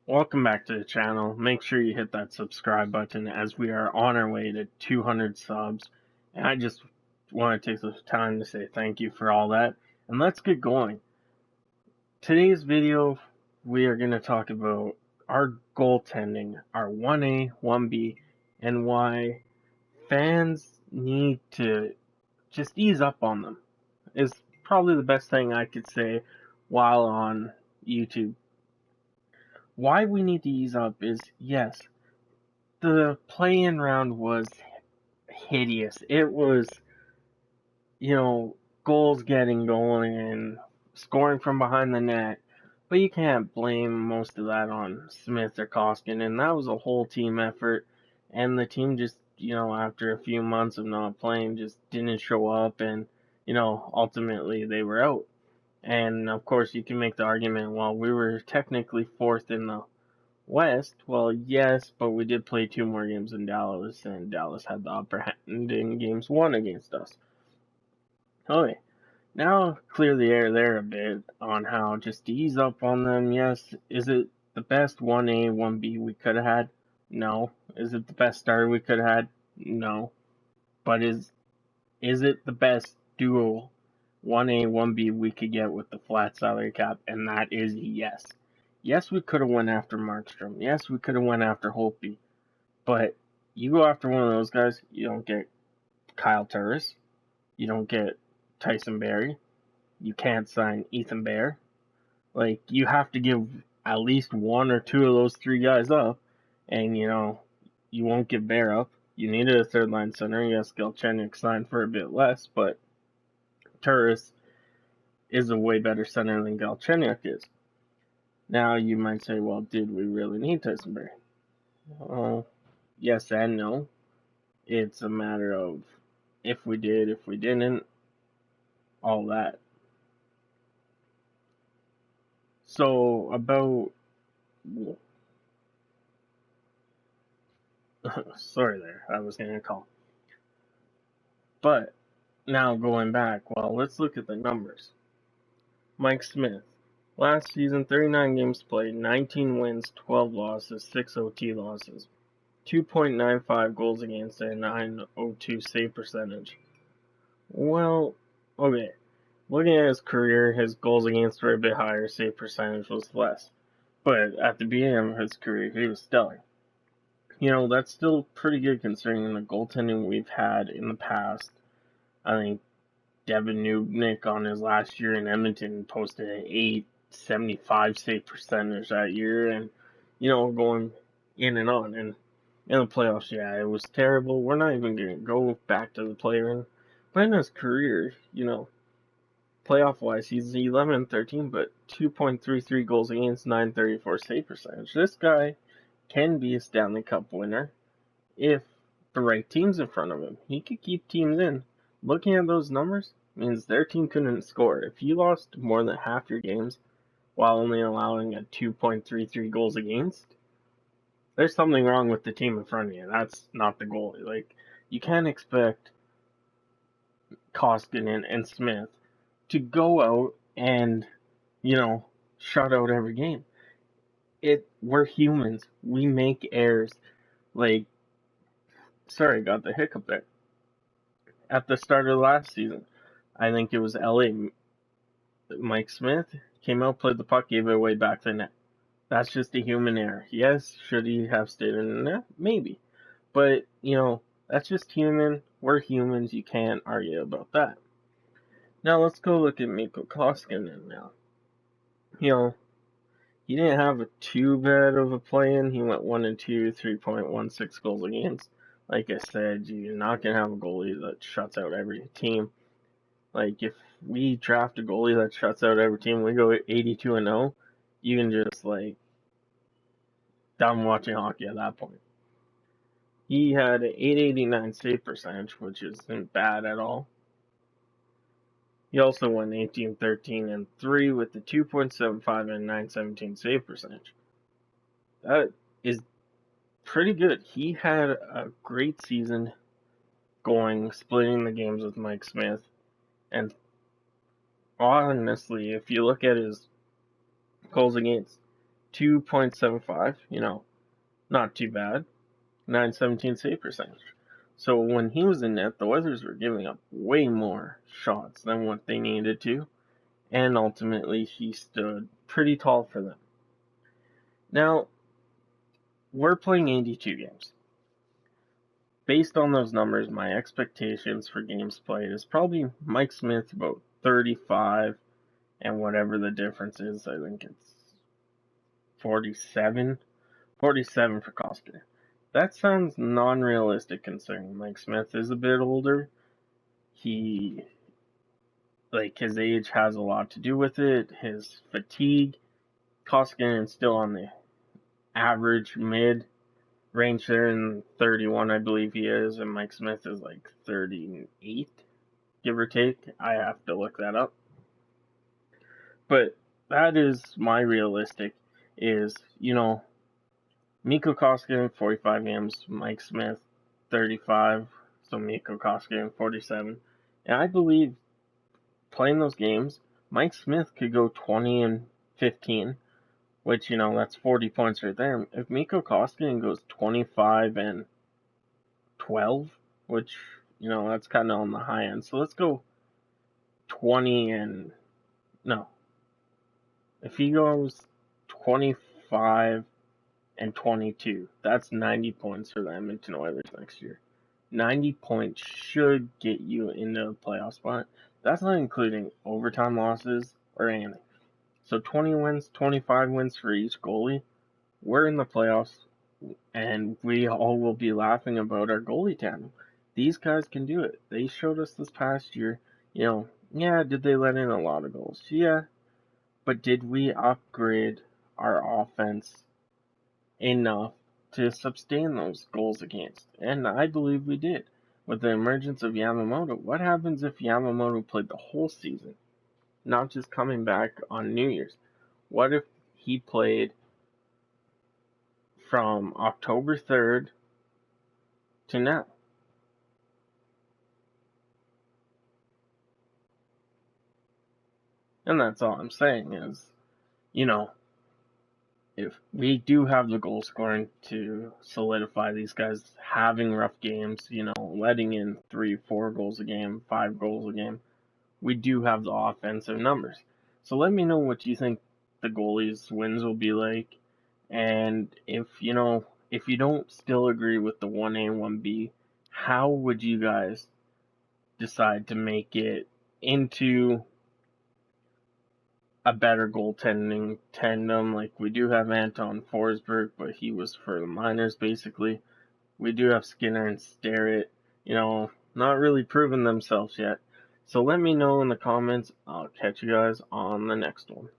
Welcome back to the channel. Make sure you hit that subscribe button as we are on our way to 200 subs. And I just want to take the time to say thank you for all that. And let's get going. Today's video, we are going to talk about our goaltending, our 1A, 1B, and why fans need to just ease up on them. Is probably the best thing I could say while on YouTube. Why we need to ease up is, yes, the play-in round was hideous. It was, goals getting going and scoring from behind the net. But you can't blame most of that on Smith or Koskinen. And that was a whole team effort. And the team just, after a few months of not playing, just didn't show up. And, ultimately they were out. And of course, you can make the argument, well, we were technically fourth in the West. Well, yes, but we did play 2 more games in Dallas, and Dallas had the upper hand in games 1 against us. Okay, now clear the air there a bit on how just to ease up on them. Yes, is it the best 1A, 1B we could have had? No. Is it the best starter we could have had? No. But is it the best duo 1A, 1B we could get with the flat salary cap? And that is yes. Yes, we could have went after Markstrom. Yes, we could have went after Holtby. But you go after one of those guys, you don't get Kyle Turris. You don't get Tyson Barrie. You can't sign Ethan Bear. Like, you have to give at least 1 or 2 of those 3 guys up. And, you won't give Bear up. You needed a third line center. Yes, Galchenyuk signed for a bit less, but Turris is a way better center than Galchenyuk is. Now, you might say, well, did we really need Tyson Barrie? Yes and no. It's a matter of if we did, if we didn't, all that. So, about... Sorry there, I was getting a call. But, now going back, well, let's look at the numbers. Mike Smith. Last season, 39 games played, 19 wins, 12 losses, 6 OT losses, 2.95 goals against, and 902 save percentage. Well, okay. Looking at his career, his goals against were a bit higher, save percentage was less. But at the beginning of his career, he was stellar. That's still pretty good considering the goaltending we've had in the past. I think Devin Nubnik on his last year in Edmonton posted an 875 save percentage that year, and going in and on. And in the playoffs, yeah, it was terrible. We're not even gonna go back to the player. But in his career, playoff wise, he's 11-13, but 2.33 goals against, 934 save percentage. This guy can be a Stanley Cup winner if the right team's in front of him. He could keep teams in. Looking at those numbers means their team couldn't score. If you lost more than half your games while only allowing a 2.33 goals against, there's something wrong with the team in front of you. That's not the goalie. Like, you can't expect Koskinen and Smith to go out and, shut out every game. We're humans. We make errors. Like, sorry, got the hiccup there. At the start of last season, I think it was LA. Mike Smith came out, played the puck, gave it away back to the net. That's just a human error. Yes, should he have stayed in the net? Maybe. But, that's just human. We're humans. You can't argue about that. Now let's go look at Mikko Koskinen now. He didn't have too bad of a play-in. He went 1-2, 3.16 goals against. Like I said, you're not going to have a goalie that shuts out every team. Like, if we draft a goalie that shuts out every team, we go 82-0, you can just, done watching hockey at that point. He had an 889 save percentage, which isn't bad at all. He also went 18-13-3 with the 2.75 and 917 save percentage. That is pretty good. He had a great season going, splitting the games with Mike Smith. And honestly, if you look at his goals against, 2.75, not too bad. 917 save percentage. So when he was in net, the Oilers were giving up way more shots than what they needed to, and ultimately he stood pretty tall for them. Now, we're playing 82 games. Based on those numbers, my expectations for games played is probably Mike Smith about 35, and whatever the difference is, I think it's 47. 47 for Koskinen. That sounds non-realistic considering Mike Smith is a bit older. His age has a lot to do with it. His fatigue. Koskinen is still on the average mid range there, in 31 I believe he is, and Mike Smith is like 38, give or take. I have to look that up. But that is my realistic is, Mikko Koskinen 45 games, Mike Smith 35, so Mikko Koskinen 47. And I believe playing those games, Mike Smith could go 20 and 15, which, that's 40 points right there. If Mikko Koskinen goes 25 and 12, which, that's kind of on the high end. So let's go 20 and, no. If he goes 25 and 22, that's 90 points for the Edmonton Oilers next year. 90 points should get you into the playoff spot. That's not including overtime losses or anything. So 20 wins, 25 wins for each goalie. We're in the playoffs, and we all will be laughing about our goalie tandem. These guys can do it. They showed us this past year, did they let in a lot of goals? Yeah. But did we upgrade our offense enough to sustain those goals against? And I believe we did. With the emergence of Yamamoto, what happens if Yamamoto played the whole season? Not just coming back on New Year's. What if he played from October 3rd to now? And that's all I'm saying is, if we do have the goal scoring to solidify these guys having rough games, letting in 3-4 goals a game, 5 goals a game, we do have the offensive numbers. So let me know what you think the goalies' wins will be like, and if you don't still agree with the 1A and 1B, how would you guys decide to make it into a better goaltending tandem? Like, we do have Anton Forsberg, but he was for the minors basically. We do have Skinner and Starrett, not really proven themselves yet. So let me know in the comments. I'll catch you guys on the next one.